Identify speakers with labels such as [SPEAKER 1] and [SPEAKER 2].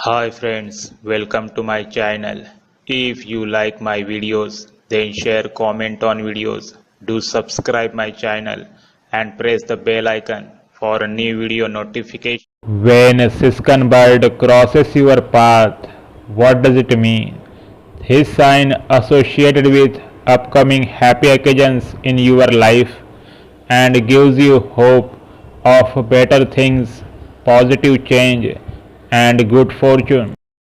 [SPEAKER 1] Hi friends, welcome to my channel. If you like my videos, then share, comment on videos. Do subscribe my channel and press the bell icon for a new video notification.
[SPEAKER 2] When a Siskin bird crosses your path, what does it mean? His sign associated with upcoming happy occasions in your life and gives you hope of better things, positive change, and good fortune.